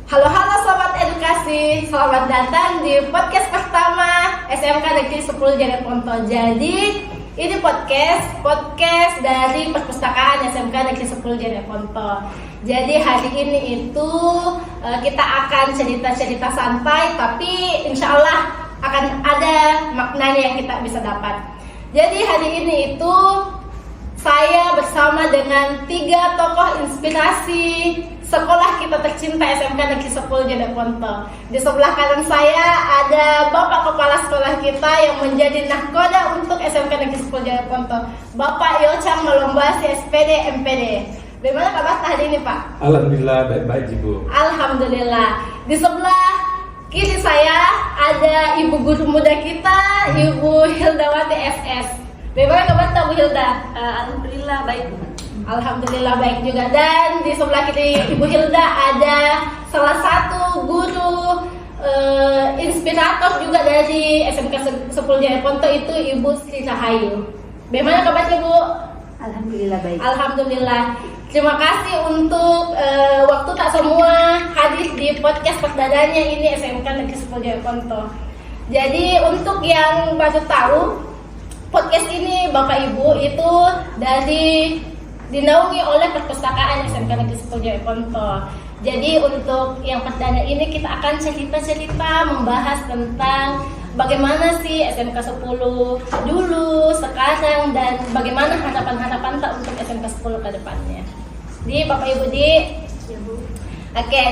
Halo Sobat Edukasi, selamat datang di podcast pertama SMK Negeri 10 Jeneponto. Jadi ini podcast dari perpustakaan SMK Negeri 10 Jeneponto. Jadi hari ini itu kita akan cerita-cerita santai, tapi insya Allah akan ada maknanya yang kita bisa dapat. Jadi hari ini itu saya bersama dengan 3 tokoh inspirasi sekolah kita tercinta SMK Negeri 10 Jeneponto. Di sebelah kanan saya ada Bapak Kepala Sekolah kita yang menjadi nahkoda untuk SMK Negeri 10 Jeneponto, Bapak Yochang Malombasi SPD MPD. Bagaimana kabar hari ini Pak? Alhamdulillah baik-baik Ibu. Alhamdulillah. Di sebelah kiri saya ada Ibu Guru Muda kita, Ibu Hildawati SS. Bagaimana kabar Bu Hilda? Alhamdulillah baik. Alhamdulillah baik juga. Dan di sebelah kiri Ibu Hilda ada salah satu guru inspirator juga dari SMK 10 Jeneponto, itu Ibu Sri Rahayu. Bagaimana kabarnya Bu? Alhamdulillah baik. Alhamdulillah. Terima kasih untuk waktu tak semua hadir di podcast perdanaannya ini SMK Negeri 10 Jeneponto. Jadi untuk yang baru tahu, podcast ini Bapak Ibu itu dari dinaungi oleh perpustakaan SMK Negeri 10 Jeneponto. Jadi untuk yang perdana ini kita akan cerita-cerita membahas tentang bagaimana sih SMK 10 dulu, sekarang, dan bagaimana harapan-harapan tak untuk SMK 10 ke depannya. Di Bapak Ibu di Ya, Bu. Oke,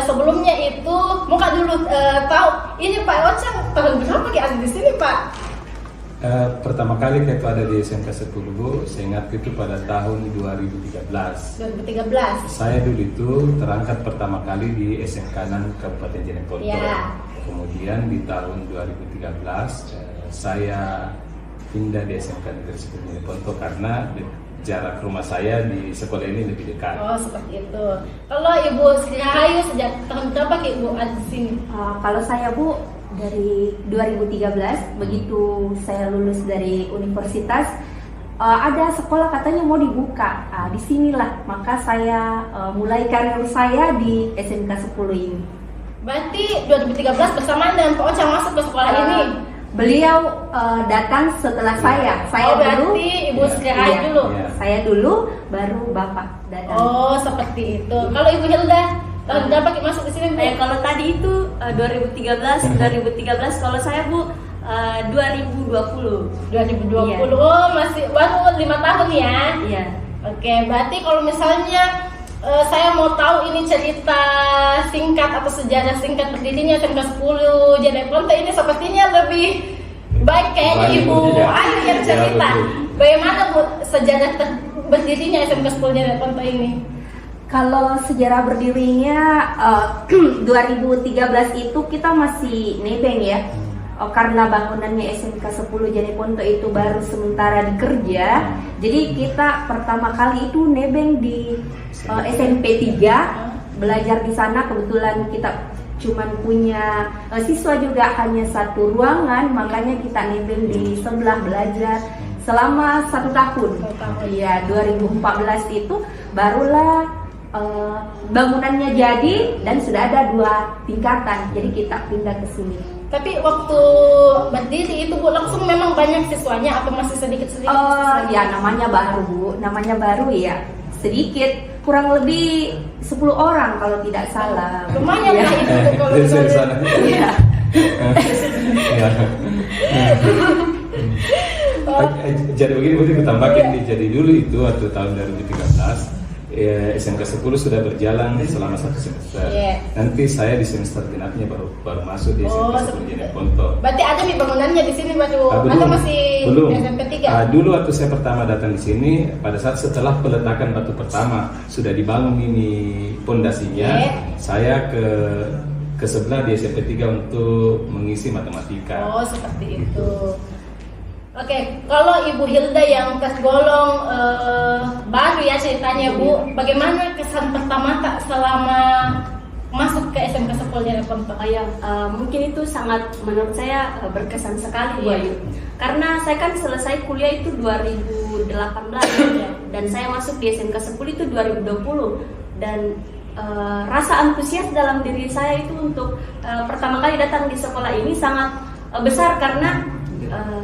sebelumnya itu muka dulu tahu ini Pak Yochang tahun berapa ada di sini Pak? Pertama kali kita ada di SMK 10 Bu, saya ingat itu pada tahun 2013. 2013. Saya dulu itu terangkat pertama kali di SMK 6 Kabupaten Jeneponto. Ya. Kemudian di tahun 2013 saya pindah di SMK Negeri 10 Jeneponto karena jarak rumah saya di sekolah ini lebih dekat. Oh seperti itu. Kalau Ibu Sri Rahayu sejak tahun berapa Ibu ada di sini? Kalau saya Bu dari 2013 begitu saya lulus dari universitas, ada sekolah katanya mau dibuka. Disinilah maka saya mulai karir saya di SMK 10 ini. Berarti 2013 bersamaan dengan Pak Yochang masuk ke sekolah ini. Beliau datang setelah saya. Saya berarti dulu. Ibu Sri Rahayu dulu. Iya. Saya dulu, baru Bapak datang. Oh seperti itu. Kalau Ibu Hilda tahun berapa masuk di sini Bu? Kalau tadi itu 2013 kalau saya Bu 2020. 2020. Iya. Oh masih baru 5 tahun ya. Iya. Oke, berarti kalau misalnya saya mau tahu ini cerita singkat atau sejarah singkat berdirinya SMK 10 Jeneponto ini sepertinya lebih baik kayaknya Baik, Ibu ya. Ayu yang Ya, cerita. betul. Bagaimana Bu sejarah berdirinya SMK 10 Jeneponto ini? Kalau sejarah berdirinya 2013 itu kita masih nebeng ya. Karena bangunannya SMK 10 Jeneponto itu baru sementara dikerja, jadi kita pertama kali itu nebeng di SMP 3, belajar di sana. Kebetulan kita cuman punya siswa juga hanya 1 ruangan, makanya kita nebeng di sebelah belajar selama 1 tahun. Iya, 2014 itu barulah bangunannya jadi dan sudah ada 2 tingkatan, jadi kita pindah ke sini. Tapi waktu berdiri itu Bu langsung memang banyak siswanya atau masih sedikit-sedikit? Ya namanya baru Bu, namanya baru ya sedikit, kurang lebih 10 orang kalau tidak salah. Lumayan ya. lah itu kalau Dari misalnya. sana. Iya. Ya. Jadi begini Bu, kita tambahkan Iya. jadi dulu itu waktu tahun 2013 SMK 10 sudah berjalan selama 1 semester. Iya. Nanti saya di semester genapnya baru masuk di SMK 10 Jeneponto. Berarti ada nih bangunannya di sini baru Belum. atau masih Belum. di SMP 3? Dulu waktu saya pertama datang di sini, pada saat setelah peletakan batu pertama sudah dibangun ini pondasinya, Iya. saya ke sebelah di SMP 3 untuk mengisi matematika. Oh seperti itu. Oke, kalau Ibu Hilda yang tergolong baru ya ceritanya Bu, bagaimana kesan pertama tak selama masuk ke SMK 10 Jeneponto? Mungkin itu sangat menurut saya berkesan sekali Bu Ayu. Karena saya kan selesai kuliah itu 2018 ya, dan saya masuk di SMK 10 itu 2020, dan rasa antusias dalam diri saya itu untuk pertama kali datang di sekolah ini sangat besar karena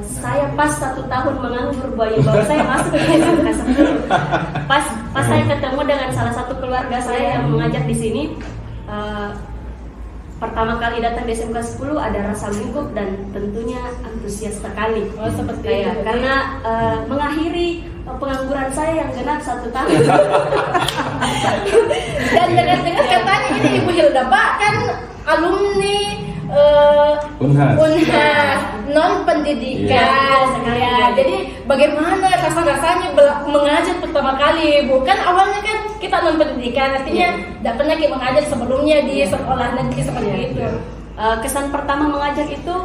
saya pas 1 tahun menganggur baru saya masuk ke SMK 10. Pas saya ketemu dengan salah satu keluarga saya yang mengajar di sini, pertama kali datang di SMK 10 ada rasa gugup dan tentunya antusias sekali. Oh, seperti itu. Karena mengakhiri pengangguran saya yang genap 1 tahun. Dan dengar-dengar katanya ini Ibu Hilda Pak kan alumni Unhas non pendidikan. Ya, jadi bagaimana rasanya mengajar pertama kali, Bu? Kan awalnya kan kita non pendidikan, artinya tidak pernah kita mengajar sebelumnya di sekolah negeri seperti itu. Kesan pertama mengajar itu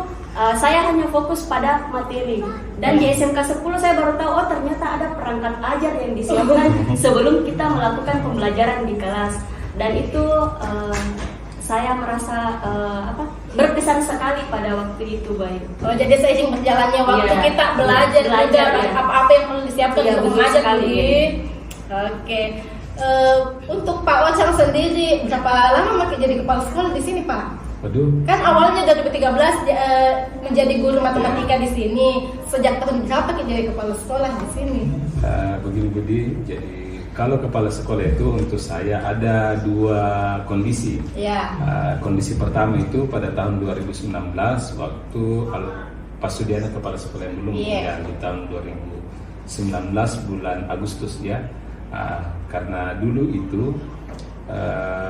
saya hanya fokus pada materi, dan di SMK 10 saya baru tahu oh ternyata ada perangkat ajar yang disiapkan sebelum kita melakukan pembelajaran di kelas, dan itu saya merasa berkesan sekali pada waktu itu, Bayu. Oh, jadi seiring berjalannya waktu kita belajar apa-apa yang perlu disiapkan untuk mengajar sekali. Oke. Untuk Pak Wacang sendiri berapa lama jadi kepala sekolah di sini, Pak? Waduh. Kan awalnya 2013 menjadi guru matematika di sini. Sejak tahun berapa jadi kepala sekolah di sini? Begini Budi, jadi kalau kepala sekolah itu untuk saya ada 2 kondisi. Ya. Kondisi pertama itu pada tahun 2019 waktu Pak Sudiana kepala sekolah yang belum meninggal di tahun 2019 bulan Agustus ya. Karena dulu itu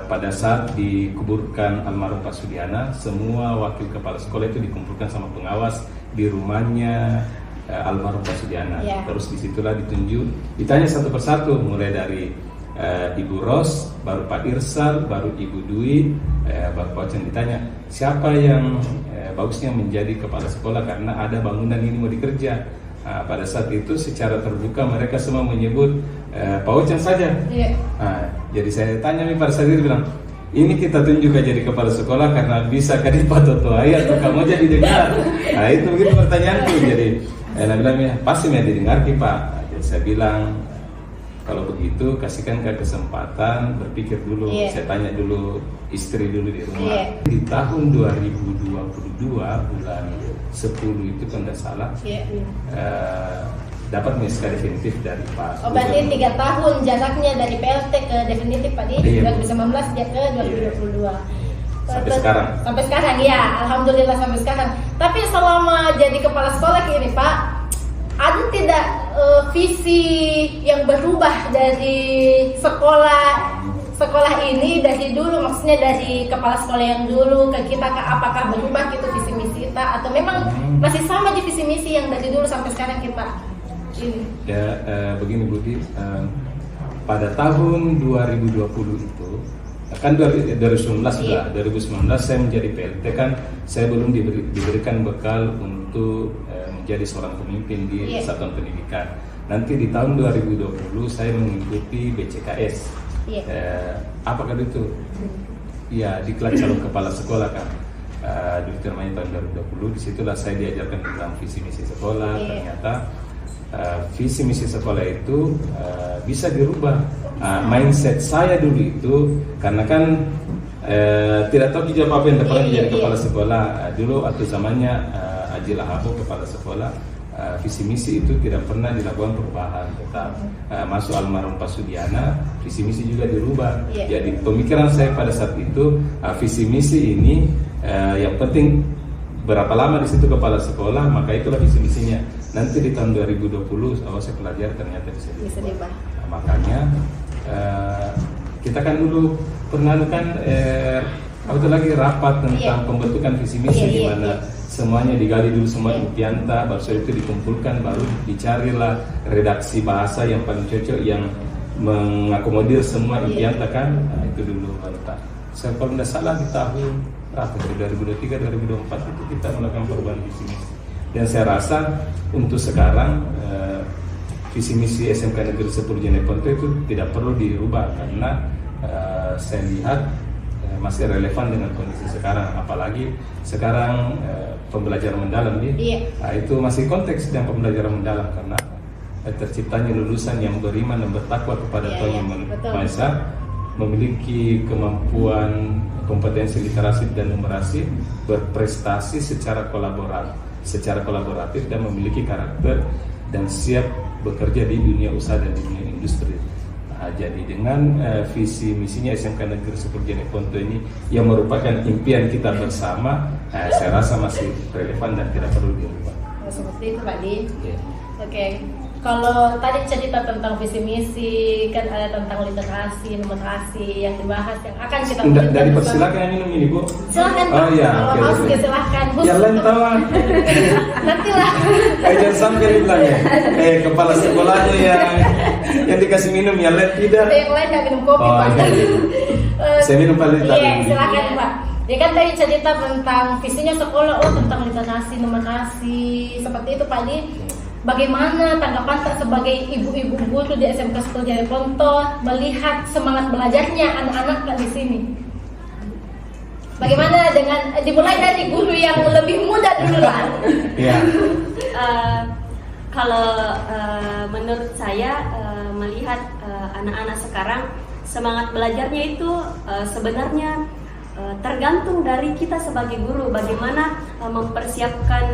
pada saat dikuburkan almarhum Pak Sudiana, semua wakil kepala sekolah itu dikumpulkan sama pengawas di rumahnya almarhum Pak Sudiana. Terus disitulah ditunjuk, ditanya satu persatu, mulai dari Ibu Ros, baru Pak Irsal, baru Ibu Dwi, baru Pak Wacang, ditanya siapa yang bagusnya menjadi kepala sekolah karena ada bangunan ini mau dikerja. Pada saat itu secara terbuka mereka semua menyebut Pak Wacang saja. Jadi saya tanya pada saat itu, bilang ini kita tunjuk aja jadi kepala sekolah karena bisa kadang Pak Toto ayat atau kamu jadi dengar. Itu begitu pertanyaanku. Jadi Nah bilang ya pasti mau didengar Pak. Jadi saya bilang kalau begitu kasihkan ke kesempatan berpikir dulu. Saya tanya dulu istri dulu di rumah. Di tahun 2022 bulan 10 itu kan tidak salah dapat SK definitif dari Pak. Oh berarti 3 tahun jaraknya dari PLT ke definitif Pak di 2019 ke 2022. Sampai sekarang ya, alhamdulillah sampai sekarang. Tapi selama jadi kepala sekolah ini Pak, ada tidak visi yang berubah dari sekolah ini dari dulu, maksudnya dari kepala sekolah yang dulu ke kita, apakah berubah gitu visi misi kita atau memang masih sama di visi misi yang dari dulu sampai sekarang kita ini? Ya begini Budi, pada tahun 2020 itu kan 2019 sudah, 2019 saya menjadi PLT kan, saya belum diberikan bekal untuk menjadi seorang pemimpin di satuan pendidikan. Nanti di tahun 2020 saya mengikuti BCKS. Apakah itu? Ya, diklat calon kepala sekolah kan. Dulu namanya tahun 2020. Disitulah saya diajarkan tentang visi misi sekolah. Ternyata visi misi sekolah itu bisa dirubah. Mindset saya dulu itu karena kan tidak tahu dijawab apa yang dapat menjadi kepala sekolah dulu atau zamannya Haji Lahabo kepala sekolah, visi misi itu tidak pernah dilakukan perubahan, tetap masuk almarhum Pak Sudiana, visi misi juga dirubah. Jadi pemikiran saya pada saat itu visi misi ini yang penting berapa lama di situ kepala sekolah, maka itulah visi misinya. Nanti di tahun 2020 saya pelajari ternyata bisa dirubah. Makanya kita kan dulu pernah kan rapat tentang pembentukan visi misi di mana semuanya digali dulu semua impianta, baru itu dikumpulkan, baru dicarilah redaksi bahasa yang paling cocok yang mengakomodir semua impianta kan. Itu dulu Pak. Saya kalau tidak salah di tahun dari 2023 2024 itu kita melakukan perubahan visi misi. Dan saya rasa untuk sekarang visi misi SMK Negeri 10 Jeneponto itu tidak perlu dirubah karena saya lihat masih relevan dengan kondisi sekarang, apalagi sekarang pembelajaran mendalam itu masih konteks dengan pembelajaran mendalam karena terciptanya lulusan yang beriman dan bertakwa kepada Tuhan Yang Maha Esa memiliki kemampuan kompetensi literasi dan numerasi, berprestasi secara kolaboratif dan memiliki karakter dan siap bekerja di dunia usaha dan di dunia industri. Nah, jadi dengan visi misinya SMK Negeri 10 Jeneponto ini yang merupakan impian kita bersama, saya rasa masih relevan dan tidak perlu dirubah. Seperti itu Pak Di. Yeah. Oke. Kalau tadi cerita tentang visi misi, kan ada tentang literasi, numerasi yang dibahas yang akan kita Dari persilakan yang minum ini Bu. Silakan Pak. Oh iya, kalau mau juga silakan. Yang lain tahu. Nanti lah. Jangan sampai dibilang ya. Kepala sekolahnya yang dikasih minum, yang lain tidak. Yang lain nggak minum kopi Pak. Iya. Saya minum paling tadi. Iya, silakan Pak. Ya kan tadi cerita tentang visinya sekolah, tentang literasi, numerasi, seperti itu Pak Di. Bagaimana tanggapan tak sebagai ibu-ibu guru di SMK 10 Jeneponto melihat semangat belajarnya anak-anak di sini? Bagaimana dengan dimulai dari guru yang lebih muda dulu lah? Iya. Kalau menurut saya melihat anak-anak sekarang semangat belajarnya itu sebenarnya tergantung dari kita sebagai guru, bagaimana mempersiapkan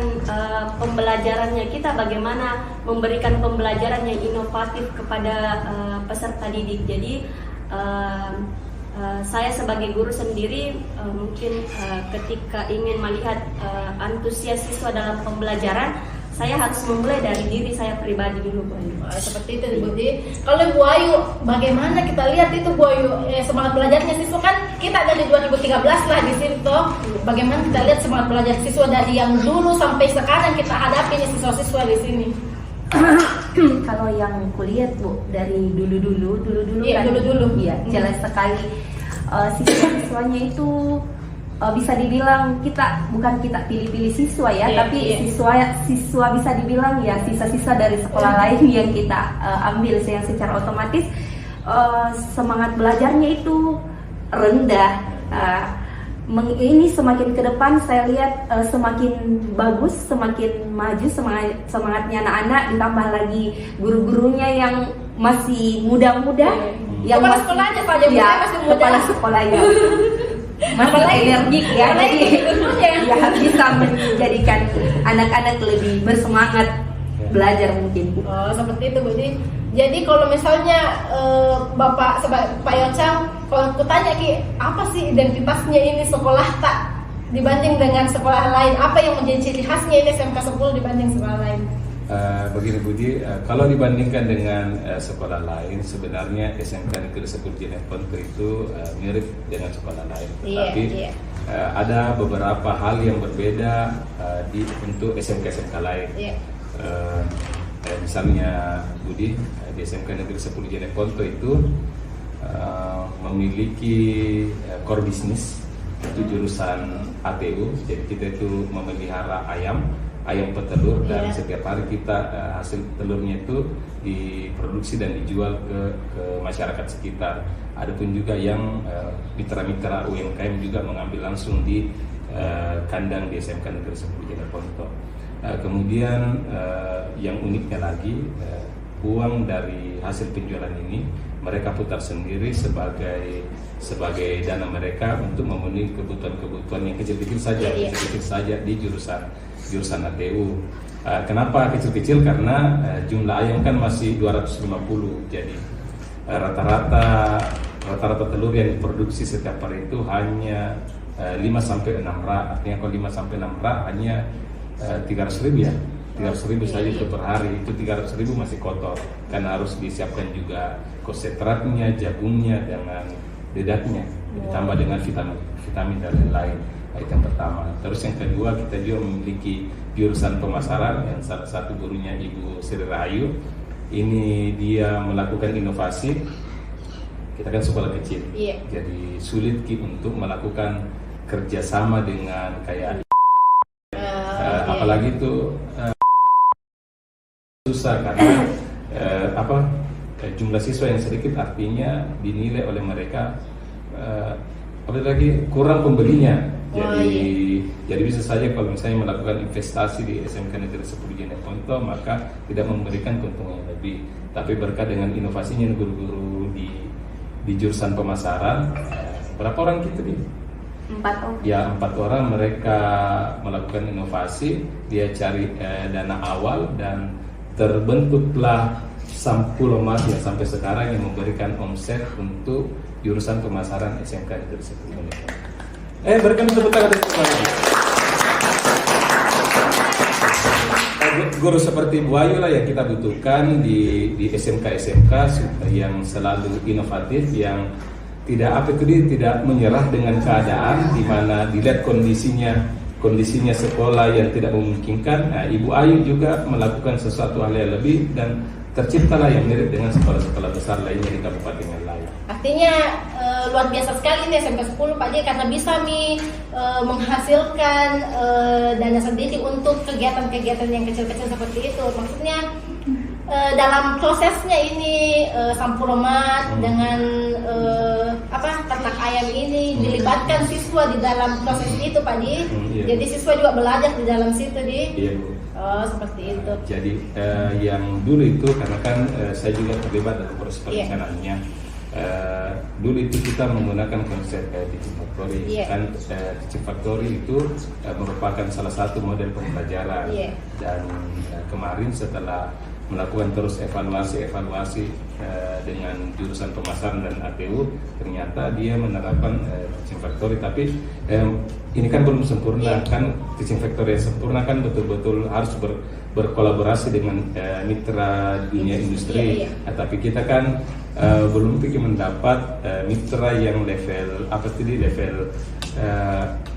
pembelajarannya kita, bagaimana memberikan pembelajaran yang inovatif kepada peserta didik. Jadi saya sebagai guru sendiri mungkin ketika ingin melihat antusias siswa dalam pembelajaran, saya harus memulai dari diri saya pribadi dulu Bu Ayu. Seperti itu Bu Di. Kalau Bu Ayu, bagaimana kita lihat itu Bu Ayu semangat belajarnya siswa, kan kita dari 2013 lah di sini toh. Bagaimana kita lihat semangat belajar siswa dari yang dulu sampai sekarang kita hadapi siswa-siswa di sini? Kalau yang kulihat Bu, dari dulu-dulu Iya, kan, dulu-dulu. Iya, jelas sekali siswa-siswanya itu bisa dibilang bukan kita pilih-pilih siswa ya, Iya, tapi iya. siswa bisa dibilang ya sisa-sisa dari sekolah lain yang kita ambil, yang secara otomatis semangat belajarnya itu rendah. Ini semakin ke depan saya lihat semakin bagus, semakin maju semangatnya anak-anak, ditambah lagi guru-gurunya yang masih muda-muda, yang Kepala masih sekolahnya Pak, jadi ya, masih muda. kepala sekolahnya masih Apalagi- energik ya, apalagi jadi gurunya. ya bisa menjadikan anak-anak lebih bersemangat belajar mungkin. Seperti itu Bu Di. Jadi kalau misalnya Pak Yocang, kalau aku tanya Ki, apa sih identitasnya ini sekolah tak dibanding dengan sekolah lain? Apa yang menjadi ciri khasnya ini SMK 10 dibanding sekolah lain? Begini Budi, kalau dibandingkan dengan sekolah lain, sebenarnya SMK Negeri 10 Jeneponto itu mirip dengan sekolah lain. Tetapi ada beberapa hal yang berbeda untuk SMK-SMK lain. Misalnya Budi, di SMK Negeri 10 Jeneponto itu memiliki core bisnis, itu jurusan ATU. Jadi kita itu memelihara ayam petelur, dan setiap hari kita hasil telurnya itu diproduksi dan dijual ke masyarakat sekitar. Adapun juga yang mitra-mitra UMKM juga mengambil langsung di kandang di SMK Negeri 10 Jeneponto. Kemudian yang uniknya lagi, uang dari hasil penjualan ini mereka putar sendiri sebagai dana mereka untuk memenuhi kebutuhan yang kecil-kecil saja di jurusan ATU. Kenapa kecil-kecil? Karena jumlah ayam kan masih 250. Jadi rata-rata telur yang diproduksi setiap hari itu hanya 5-6 rak. Artinya kalau 5-6 rak hanya 300.000 ya. 300.000 saja itu per hari. Itu 300.000 masih kotor, karena harus disiapkan juga konsentratnya, jagungnya dengan dedaknya, ditambah dengan vitamin dan lain-lain. Itu yang pertama. Terus yang kedua, kita juga memiliki jurusan pemasaran yang salah satu gurunya Ibu Sri Rahayu. Ini dia melakukan inovasi. Kita kan sekolah kecil, jadi sulit untuk melakukan kerjasama dengan kayak apalagi itu susah karena jumlah siswa yang sedikit, artinya dinilai oleh mereka apalagi kurang pembelinya. Jadi bisa saja kalau misalnya melakukan investasi di SMK Negeri 10 Jeneponto, maka tidak memberikan keuntungan yang lebih. Tapi berkat dengan inovasinya guru-guru di di jurusan pemasaran. Berapa orang kita nih? 4 orang. Ya 4 orang, mereka melakukan inovasi, dia cari dana awal dan terbentuklah Sampulomat yang sampai sekarang yang memberikan omset untuk jurusan pemasaran SMK Negeri 10. Berikan tepuk tangan guru seperti Bu Ayu lah yang kita butuhkan di SMK yang selalu inovatif, yang tidak menyerah dengan keadaan di mana dilihat kondisinya sekolah yang tidak memungkinkan. Nah, Ibu Ayu juga melakukan sesuatu hal yang lebih dan terciptalah yang mirip dengan sekolah-sekolah besar lainnya di kabupaten yang lain. Artinya luar biasa sekali nih SMK 10 Pak J, karena bisa menghasilkan dana sendiri untuk kegiatan-kegiatan yang kecil-kecil seperti itu. Maksudnya dalam prosesnya ini Sampulomat dengan ternak ayam ini dilibatkan siswa di dalam proses itu Pak J. Iya. Jadi siswa juga belajar di dalam situ Iya Bu. Oh seperti itu. Jadi yang dulu itu karena kan saya juga terlibat dalam proses perencanaannya. Dulu itu kita menggunakan konsep teaching factory. Kan teaching factory itu merupakan salah satu model pembelajaran. Dan kemarin setelah melakukan terus evaluasi dengan jurusan pemasaran dan ATU, ternyata dia menerapkan teaching factory. Tapi ini kan belum sempurna. Kan teaching factory yang sempurna kan betul-betul harus berkolaborasi dengan mitra dunia industri. Tapi kita kan belum mendapat mitra yang level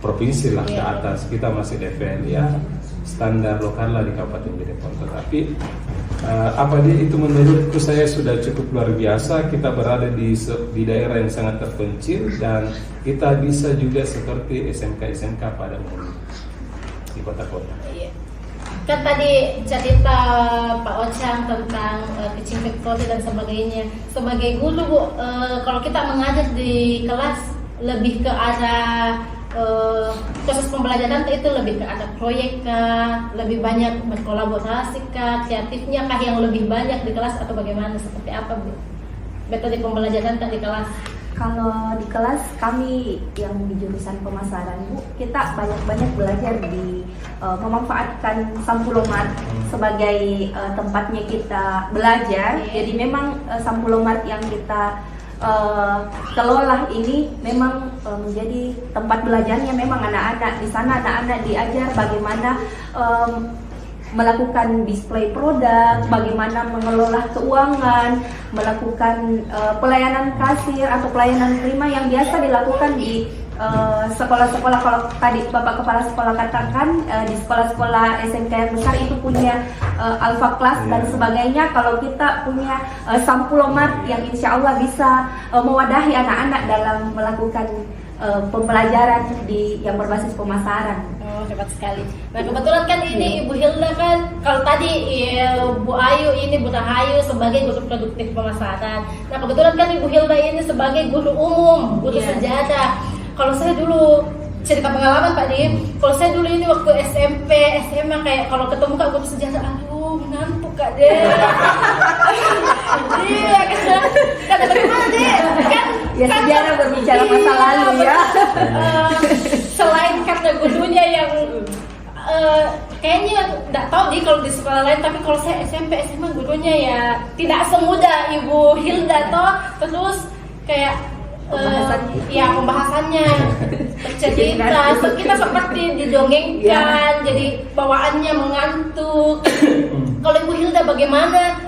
provinsi lah ke atas. Kita masih level standar lokal lah di Kabupaten Jeneponto. Tapi itu menurutku saya sudah cukup luar biasa. Kita berada di daerah yang sangat terpencil dan kita bisa juga seperti SMK pada umumnya di kota-kota. Kan tadi cerita Pak Ocang tentang teaching factory dan sebagainya. Sebagai guru Bu, kalau kita mengajar di kelas lebih ke arah proses pembelajaran itu lebih ke arah proyek kah, lebih banyak berkolaborasi kah, kreatifnya kah yang lebih banyak di kelas atau bagaimana, seperti apa Bu metode pembelajaran di kelas? Kalau di kelas kami yang di jurusan pemasaran Bu, kita banyak belajar di memanfaatkan Sampulomat sebagai tempatnya kita belajar. Jadi memang Sampulomat yang kita kelola ini memang menjadi tempat belajarnya memang anak-anak. Di sana anak-anak diajar bagaimana melakukan display produk, bagaimana mengelola keuangan, melakukan pelayanan kasir atau pelayanan terima yang biasa dilakukan di sekolah-sekolah. Kalau tadi Bapak Kepala Sekolah katakan di sekolah-sekolah SMK yang besar itu punya alpha class dan sebagainya. Kalau kita punya Sampulomat yang insya Allah bisa mewadahi anak-anak dalam melakukan pembelajaran yang berbasis pemasaran. Oh, hebat sekali. Nah, kebetulan kan ini Ibu Hilda kan, kalau tadi Bu Ayu ini Bu Rahayu sebagai guru produktif pemasaran. Nah, kebetulan kan Ibu Hilda ini sebagai guru umum, guru sejarah. Kalau saya dulu cerita pengalaman Pak Di, kalau saya dulu ini waktu SMP, SMA kayak kalau ketemu Kak guru sejarah, aduh ngantuk Kak De. Iya, kan bagaimana Dek? Ya sejarah berbicara masa lalu ya. Selain karena gurunya yang kayaknya nggak tahu kalau di sekolah lain, tapi kalau saya SMP SMA gurunya ya tidak semudah Ibu Hilda toh. Terus kayak pembahasannya cerita kita seperti didongengkan, jadi bawaannya mengantuk. Kalau Ibu Hilda bagaimana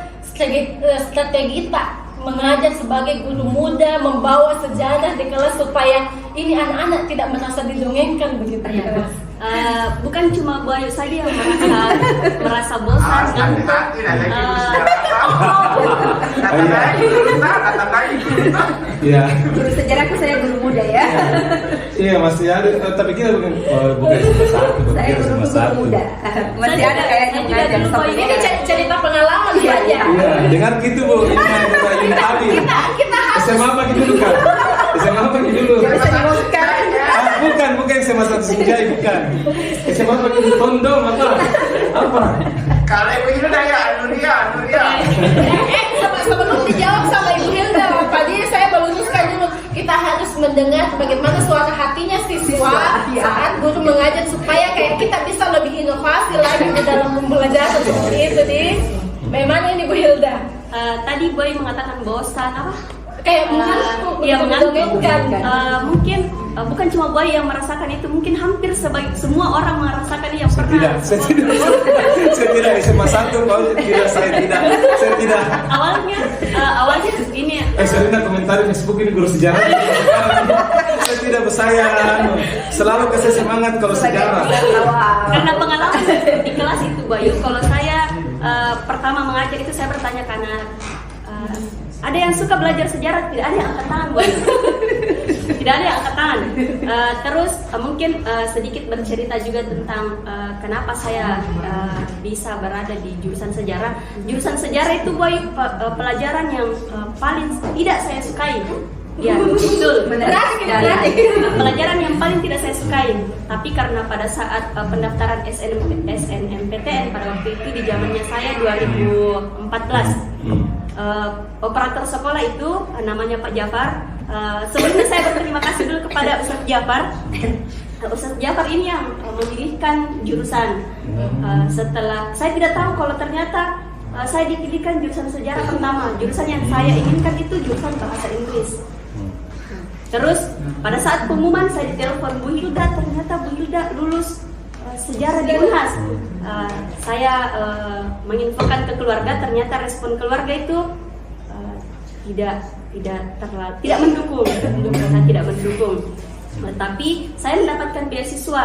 strategi tak mengajar sebagai guru muda, membawa sejarah di kelas supaya ini anak-anak tidak merasa didongengkan begitu di kelas? Bukan cuma Bu Ayu saja yang merasa bosan kan? Iya. Guru sejarahku saya guru muda ya. Iya masih ada, tapi kita bukan satu, saya guru muda. Masih ada kayaknya mengajar sampai ini cerita pengalaman saja. Iya, dengar gitu Bu, ini tadi. Kita SMA apa gitu bukan? SMA apa gitu dulu? Bukan SMA Satu Sinjai, bukan. SMA apa gitu? Tondong apa? Kalau Ibu Hilda ya, Nuria. sebelum dijawab sama Ibu Hilda, tadi saya meluruskan mendengar bagaimana suara hatinya siswa saat guru mengajar supaya kayak kita bisa lebih inovasi lagi di dalam pembelajaran seperti itu nih. Bagaimana ini Bu Hilda? Tadi Boy mengatakan bosan apa? Kayak mengantuk, Iya mengantuk. mendongengkan, kan? Mungkin bukan cuma Boy yang merasakan itu, mungkin hampir semua orang merasakan yang pernah. Saya tidak SMA 1, saya tidak. Awalnya ini. Serina komentar di Facebook ini guru sejarah. Saya tidak bersaya, selalu kasih semangat kalau sejarah. Karena pengalaman di kelas itu Bayu, kalau saya pertama mengajar itu saya bertanya karena ada yang suka belajar sejarah, tidak ada yang angkat tangan Bayu. Tidak ada yang angkat tangan. Terus mungkin sedikit bercerita juga tentang kenapa saya bisa berada di jurusan sejarah. Jurusan sejarah itu Bayu pelajaran yang paling tidak saya sukai. Ya betul. Pelajaran yang paling tidak saya sukai. Tapi karena pada saat pendaftaran SNMPTN pada waktu itu di zamannya saya 2014. Operator sekolah itu namanya Pak Jafar. Sebelumnya saya berterima kasih dulu kepada Ustaz Jafar. Ustaz Jafar ini yang memilihkan jurusan. Setelah saya tidak tahu kalau ternyata saya dipilihkan jurusan sejarah pertama. Jurusan yang saya inginkan itu jurusan bahasa Inggris. Terus pada saat pengumuman saya ditelepon Bu Hilda, ternyata Bu Hilda lulus sejarah di Unhas. Saya menginfokan ke keluarga, ternyata respon keluarga itu tidak mendukung, tidak mendukung. Tapi saya mendapatkan beasiswa,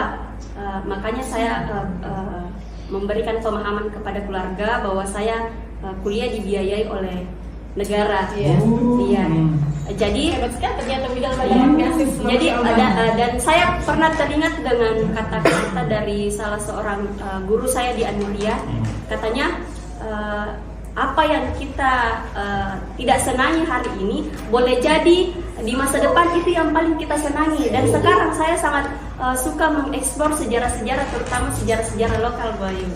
makanya saya memberikan pemahaman kepada keluarga bahwa saya kuliah dibiayai oleh negara. Iya. Jadi ternyata bidang banyak. Jadi dan saya pernah teringat dengan kata-kata dari salah seorang guru saya di Anuria. Katanya apa yang kita tidak senangi hari ini boleh jadi di masa depan itu yang paling kita senangi. Dan sekarang saya sangat suka mengeksplor sejarah-sejarah, terutama sejarah-sejarah lokal Bayu.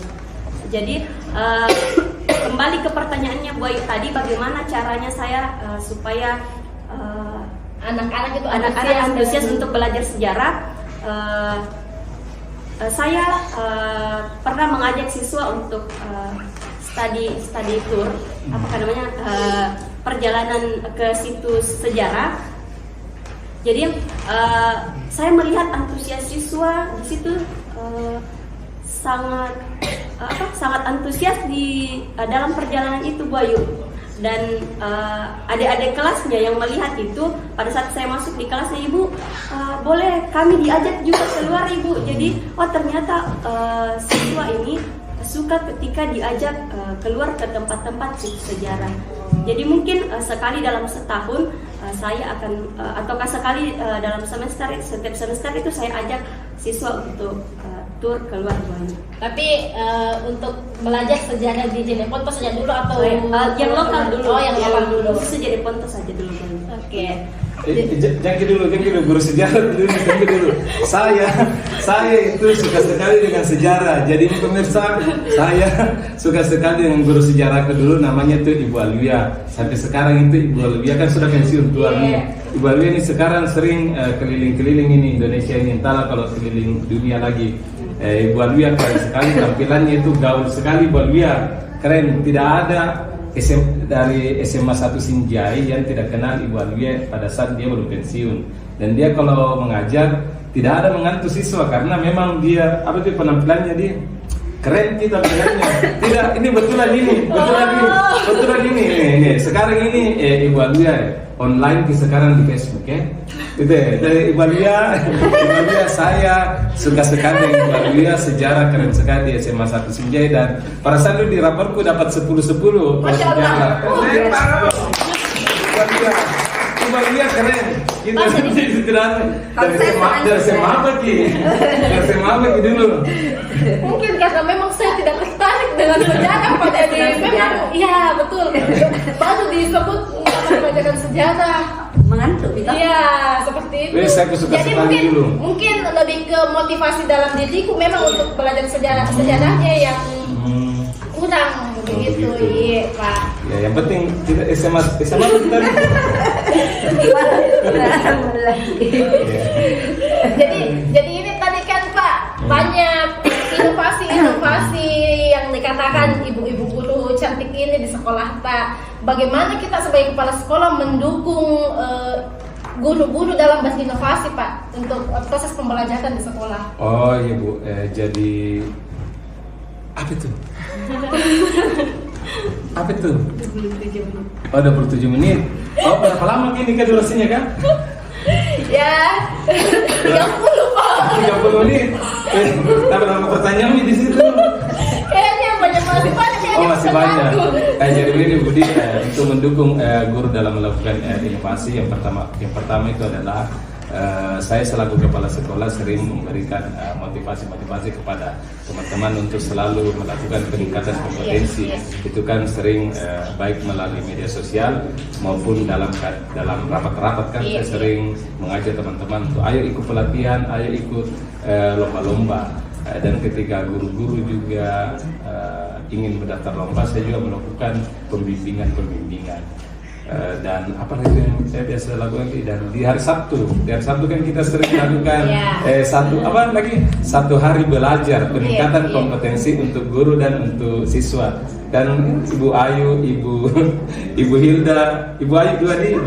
Jadi kembali ke pertanyaannya Bayu tadi, bagaimana caranya saya supaya anak-anak itu antusias untuk belajar sejarah. Saya pernah mengajak siswa untuk study tour, apakah namanya, perjalanan ke situs sejarah. Jadi saya melihat antusias siswa di situ sangat antusias di dalam perjalanan itu Bayu. Dan adik-adik kelasnya yang melihat itu, pada saat saya masuk di kelasnya, Ibu boleh kami diajak juga keluar Ibu. Jadi ternyata siswa ini suka ketika diajak keluar ke tempat-tempat sejarah. Jadi mungkin sekali dalam setahun saya akan ataukah sekali dalam semester, setiap semester itu saya ajak siswa untuk tur keluar Bayu. Tapi untuk belajar sejarah di Jeneponto saja dulu atau yang lokal dulu? Oh, yang lokal dulu. Khusus Jeneponto saja dulu Bayu. Oke. Jangan dulu guru sejarah dulu. Saya itu suka sekali dengan sejarah. Jadi pemirsa, saya suka sekali dengan guru sejarah dulu, namanya tuh Ibu Alwia. Sampai sekarang itu Ibu Alwia kan sudah pensiun tua nih. Ibu Alwia ini sekarang sering keliling-keliling ini Indonesia ini, entahlah kalau keliling dunia lagi. Ibu Alwia keren sekali, tampilannya itu gaul sekali. Ibu Alwia keren, tidak ada dari SMA 1 Sinjai yang tidak kenal Ibu Alwia pada saat dia belum pensiun. Dan dia kalau mengajar tidak ada mengantuk siswa karena memang dia penampilannya dia keren kita tampilannya. Tidak, ini betulan ini. Sekarang ini Ibu Alwia online sekarang di Facebook ya. Itu dari Ibu Alwia, saya suka sekali Ibu Alwia, sejarah keren sekali di SMA 1 Sinjai. Dan pada saat itu di raportku dapat 10-10 kalau sejarah. Ibu Alwia keren. Gitu. Dari SMA apa dulu? Mungkin karena memang saya tidak tertarik dengan sejarah pada memang iya betul. Baru disebut pelajaran sejarah mengantuk gitu. Iya, seperti itu. Jadi mungkin lebih ke motivasi dalam diriku memang untuk belajar sejarahnya yang kurang begitu, iya Pak. Ya, yang penting kita SMA kita Jadi ini tadi kan Pak banyak inovasi yang dikatakan ibu-ibu guru cantik ini di sekolah Pak. Bagaimana kita sebagai kepala sekolah mendukung guru-guru dalam berinovasi Pak untuk proses pembelajaran di sekolah? Oh iya Bu, jadi apa itu? Apa itu? 27 menit. Oh 27 menit. Oh berapa lama gini kan durasinya kan? Ya 30 Pak. 30 menit. Tapi berapa pertanyaan di situ? Kayaknya masih banyak Oh masih banyak. Jadi ini Budi untuk mendukung guru dalam melakukan inovasi yang pertama itu adalah saya selaku kepala sekolah sering memberikan motivasi kepada teman-teman untuk selalu melakukan peningkatan kompetensi. Itu kan sering baik melalui media sosial maupun dalam rapat-rapat kan saya sering mengajak teman-teman untuk ayo ikut pelatihan, ayo ikut lomba-lomba. Dan ketika guru-guru juga ingin mendaftar lomba, saya juga melakukan pembimbingan. Dan apa lagi yang saya biasa lakukan dan di hari Sabtu kan kita sering lakukan satu hari belajar peningkatan kompetensi untuk guru dan untuk siswa. Dan Ibu Ayu, Ibu Hilda, Ibu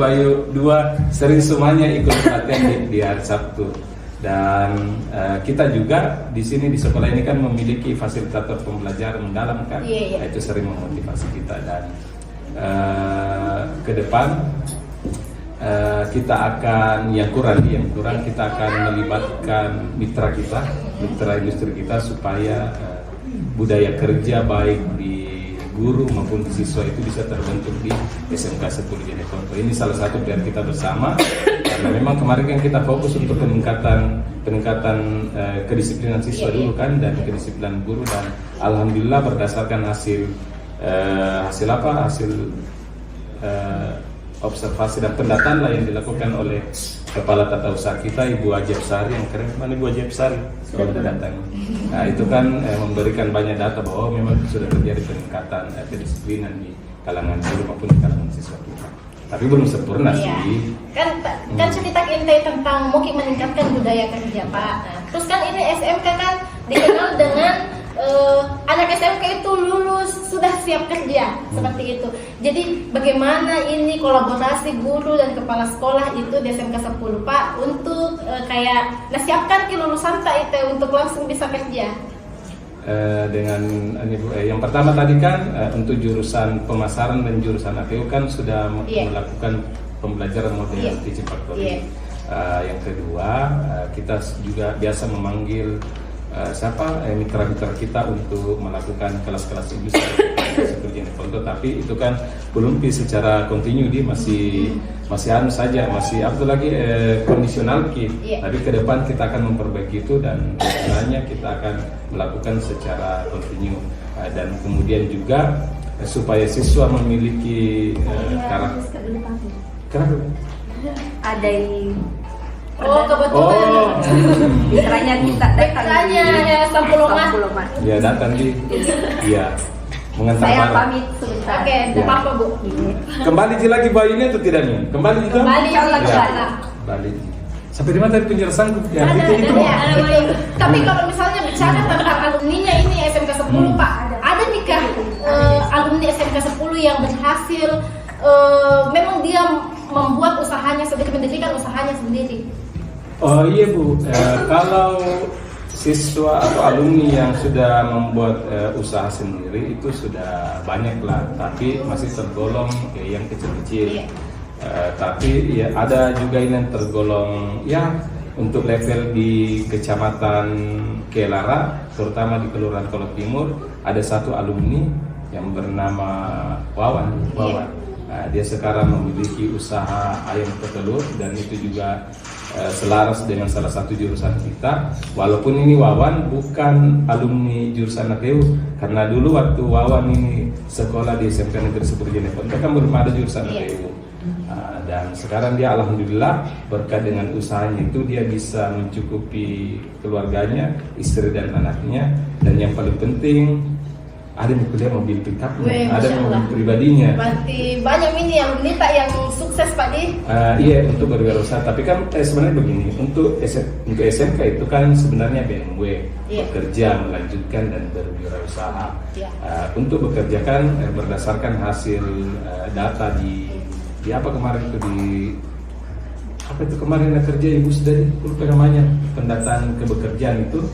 Ayu dua sering semuanya ikut pelatihan di hari Sabtu. Dan kita juga di sini di sekolah ini kan memiliki fasilitator pembelajaran mendalam kan, itu sering memotivasi kita. Dan ke depan kita akan yang kurang kita akan melibatkan mitra industri kita supaya budaya kerja baik di guru maupun di siswa itu bisa terbentuk di SMK 10 Jeneponto. Ini salah satu PR kita bersama karena memang kemarin kan kita fokus untuk peningkatan kedisiplinan siswa dulu kan dan kedisiplinan guru, dan alhamdulillah berdasarkan hasil observasi dan pendataan yang dilakukan oleh kepala tata usaha kita Ibu Ajab Sari, yang keren mana Ibu Ajab Sari sudah datang. Nah itu kan memberikan banyak data bahwa memang sudah terjadi peningkatan kedisiplinan di kalangan guru maupun di kalangan siswa kita. Tapi belum sempurna sih. Kan cerita inti tentang mungkin meningkatkan budaya kerja Pak. Nah, terus kan ini SMK kan dikenal dengan anak SMK itu lulus sudah siap kerja seperti itu. Jadi bagaimana ini kolaborasi guru dan kepala sekolah itu di SMK 10 Pak untuk kayak siapkan kelulusan tak itu untuk langsung bisa kerja? Dengan yang pertama tadi kan untuk jurusan pemasaran dan jurusan ATU kan sudah melakukan pembelajaran model teaching factory. Yang kedua kita juga biasa memanggil mitra-mitra kita untuk melakukan kelas-kelas industri seperti Jeneponto, tapi itu kan belum secara kontinu, dia masih kondisional kit. Tapi ke depan kita akan memperbaiki itu dan sebenarnya kita akan melakukan secara kontinu dan kemudian juga supaya siswa memiliki karakter. Ada yang kebetulan. Mitranya kita datang. Mitranya Sampulongan. Ya datang di. Iya. Mengantar Saya barang. pamit sebentar. Oke, apa Bu? Kembali lagi bayinya atau tidak nih? Kembali itu? Kembali. Kembali. Sampai di mana tadi penjelasanku? Ya, itu. Tapi kalau misalnya bicara tentang alumninya ini SMK 10 Pak, ada nih kan alumni SMK 10 yang berhasil memang dia membuat usahanya sendiri, mendirikan usahanya sendiri. Oh iya Bu, kalau siswa atau alumni yang sudah membuat usaha sendiri itu sudah banyak lah, tapi masih tergolong yang kecil-kecil. Tapi ya ada juga yang tergolong ya untuk level di Kecamatan Kelara, terutama di Kelurahan Kolot Timur, ada satu alumni yang bernama Wawan. Nah, dia sekarang memiliki usaha ayam petelur dan itu juga selaras dengan salah satu jurusan kita. Walaupun ini Wawan bukan alumni jurusan ATU, karena dulu waktu Wawan ini sekolah di SMK Negeri 10 Jeneponto kan belum ada jurusan ATU. Dan sekarang dia alhamdulillah berkat dengan usahanya itu dia bisa mencukupi keluarganya, istri dan anaknya, dan yang paling penting ada yang kuliah mobil pickup, Weh, ada Masya mobil Allah. pribadinya. Berarti banyak ini yang wanita yang sukses Pak Di. Iya, untuk berwirausaha. Tapi kan sebenarnya begini, untuk SMK itu kan sebenarnya BMW, Iya. bekerja, melanjutkan dan berwirausaha. Iya. Untuk bekerja kan berdasarkan hasil data di apa kemarin itu apa itu kemarin yang kerja Ibu sudah lupa namanya, pendataan kebekerjaan itu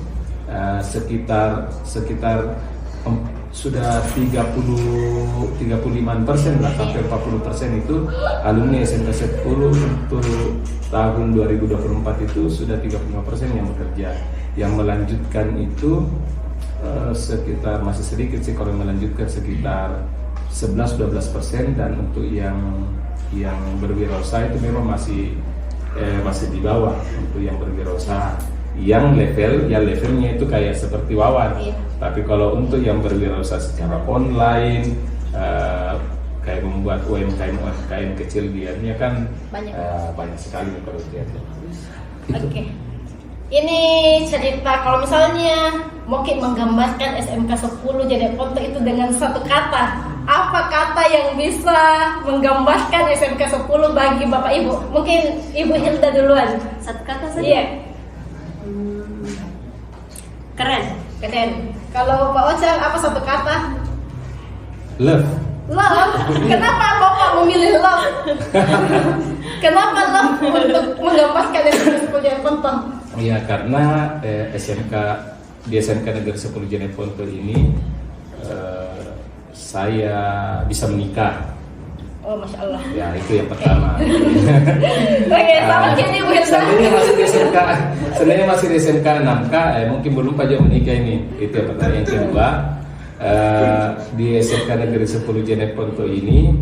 sekitar sudah 35% lah sampai 40% itu alumni SMK 10 untuk tahun 2024 itu sudah 35% yang bekerja. Yang melanjutkan itu sekitar masih sedikit sih, kalau melanjutkan sekitar 11-12%, dan untuk yang berwirausaha itu memang masih di bawah untuk yang berwirausasaha. Yang levelnya itu kayak seperti Wawan. Iya. Tapi kalau untuk yang berwirausaha secara online, kayak membuat UMKM kecil dianya kan banyak sekali kalau lihat. Oke. Ini cerita kalau misalnya Moki menggambarkan SMK 10 Jeneponto itu dengan satu kata. Apa kata yang bisa menggambarkan SMK 10 bagi Bapak Ibu? Mungkin Ibu Hilda duluan. Satu kata saja. Iya. Keren. Keren. Kalau Pak Ocan apa satu kata? Love. Love. Kenapa Bapak memilih love? Kenapa love untuk menggambarkan SMK 10 Jeneponto? Iya, karena di SMK Negeri 10 Jeneponto ini saya bisa menikah. Oh, Masya Allah. Ya, itu yang pertama. Oke, selamat jadi Bu Hilda. Sebenarnya masih di SMK 6K, mungkin belum aja menikah ini. Itu yang pertama. Yang kedua, di SMK Negeri 10 Jeneponto ini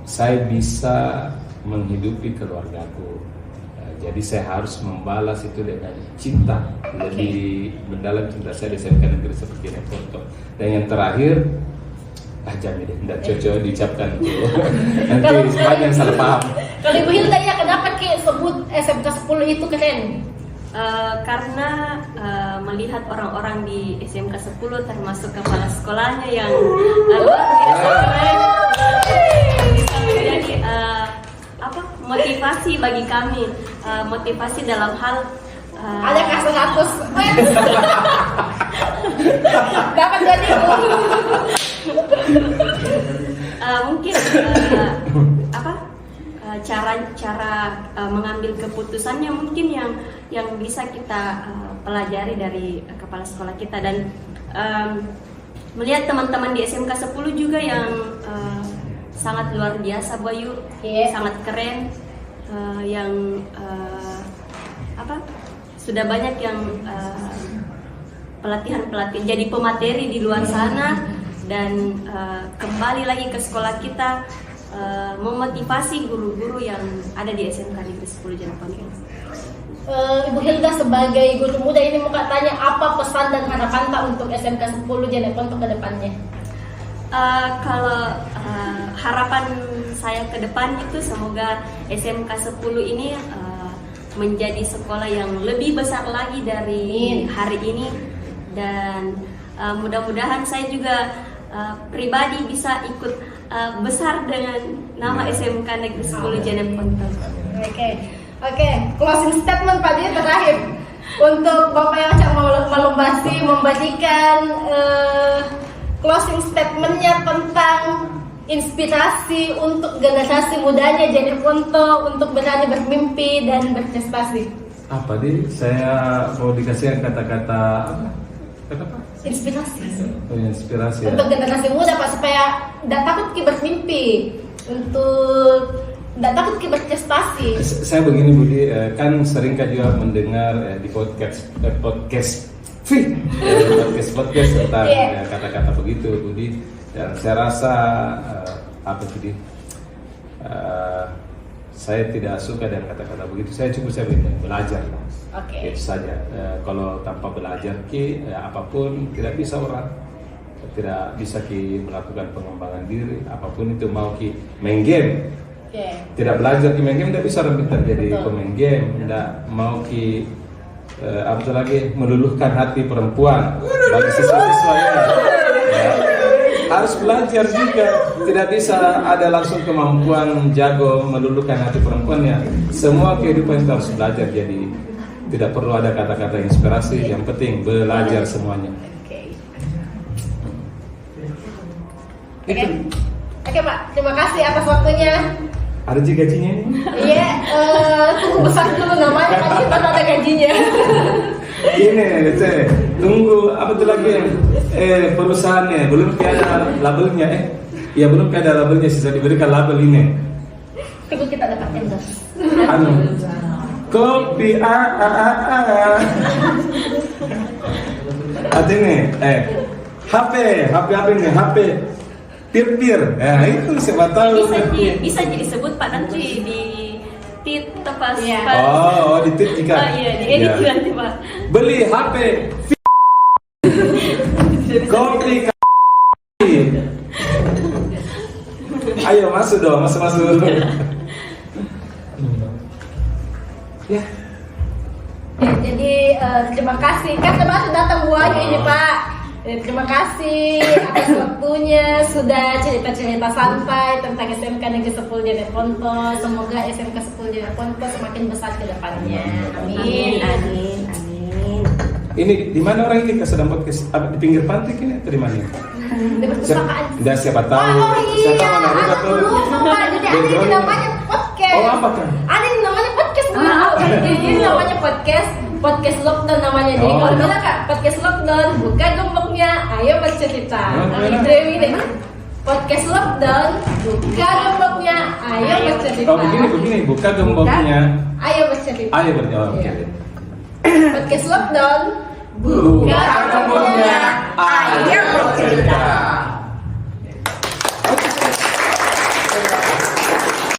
saya bisa menghidupi keluargaku. Jadi saya harus membalas itu dengan cinta. Jadi mendalam cinta saya di SMK Negeri 10 Jeneponto. Dan yang terakhir, jangan deh, tidak cocok diucapkan tuh. Nanti semuanya salah paham. Kalau Ibu Hilda ya, kenapa Ki sebut SMK 10 itu keren? Karena melihat orang-orang di SMK 10 termasuk kepala sekolahnya yang luar biasa keren, bisa menjadi motivasi bagi kami, motivasi dalam hal Ada kasus dapat jadi mungkin cara mengambil keputusannya mungkin yang bisa kita pelajari dari kepala sekolah kita, dan melihat teman-teman di SMK 10 juga yang sangat luar biasa, Bayu, sangat keren, yang sudah banyak yang pelatihan jadi pemateri di luar sana, dan kembali lagi ke sekolah kita, memotivasi guru-guru yang ada di SMK Negeri 10 Jeneponto. Ibu Hilda sebagai guru muda ini mau tanya apa pesan dan harapan Tak untuk SMK 10 Jeneponto ke depannya? Kalau harapan saya ke depan itu semoga SMK 10 ini menjadi sekolah yang lebih besar lagi dari hari ini, dan mudah-mudahan saya juga pribadi bisa ikut besar dengan nama SMK Negeri 10 Jeneponto. Oke, closing statement Pak Dir terakhir untuk Bapak yang membagikan closing statementnya tentang inspirasi untuk generasi mudanya Jeneponto untuk berani bermimpi dan berprestasi. Apa nih? Saya mau dikasih kata-kata apa? Inspirasi. Inspirasi ya. Untuk generasi muda Pak, supaya tidak takut bermimpi, untuk tidak takut berprestasi. Saya begini Budi, kan sering juga mendengar di podcast tentang kata-kata begitu Budi. Dan saya rasa saya tidak suka dengan kata-kata begitu. Saya belajar. Itu saja. Kalau tanpa belajar apapun tidak bisa orang, tidak bisa melakukan pengembangan diri. Apapun itu, mau main game, tidak belajar main game tidak bisa orang pintar jadi pemain game. Tidak mau apa lagi meluluhkan hati perempuan bagi siswa-siswa ini. Ya. Harus belajar juga, tidak bisa ada langsung kemampuan jago meluluhkan hati perempuannya. Semua kehidupan kita harus belajar, jadi tidak perlu ada kata-kata inspirasi, yang penting belajar semuanya. Oke Pak, terima kasih atas waktunya. Ada juga gajinya ini? Iya, tunggu besar dulu namanya, kan kita ada gajinya. Ini, tunggu apa tuh lagi? Perusahaannya belum ada labelnya, ya belum ada labelnya, sisa diberikan label ini. Tunggu kita dapat endorse. Anu, kopi Ada ini, HP apa ini? HP pir. Itu siapa tahu. Bisa jadi sebut Pak nanti di tit tepas. Iya. Oh, di tit jika. Oh iya, di edit Ya. nanti Pak. Beli HP kopi. Ayo masuk dong, masuk. Ya. Jadi terima kasih, kan baru datang buahnya ini Pak. Terima kasih atas waktunya, sudah cerita-cerita santai tentang SMK Negeri 10 Jeneponto. Semoga SMK 10 Jeneponto semakin besar ke depannya. Amin. Amin. Ini di mana orang ini sedang podcast? Di pinggir pantai ini atau di mana? Di perpustakaan. Tidak siapa tahu. Oh iya, Siapa mana aku juga tuh. lupa Pak. Jadi ada yang namanya podcast. Oh, apa kan? Ada yang namanya podcast. Jadi ini namanya podcast lockdown namanya. Jadi Oh. kalau bilang Kak, podcast lockdown, buka gemboknya, ayo bercerita. Oh, Itu deh. Podcast lockdown, buka gemboknya, ayo bercerita. Oh begini, buka gemboknya. Ayo bercerita. Ayo berjawab. Iya. Podcast lockdown, Buka buka gemboknya, gemboknya,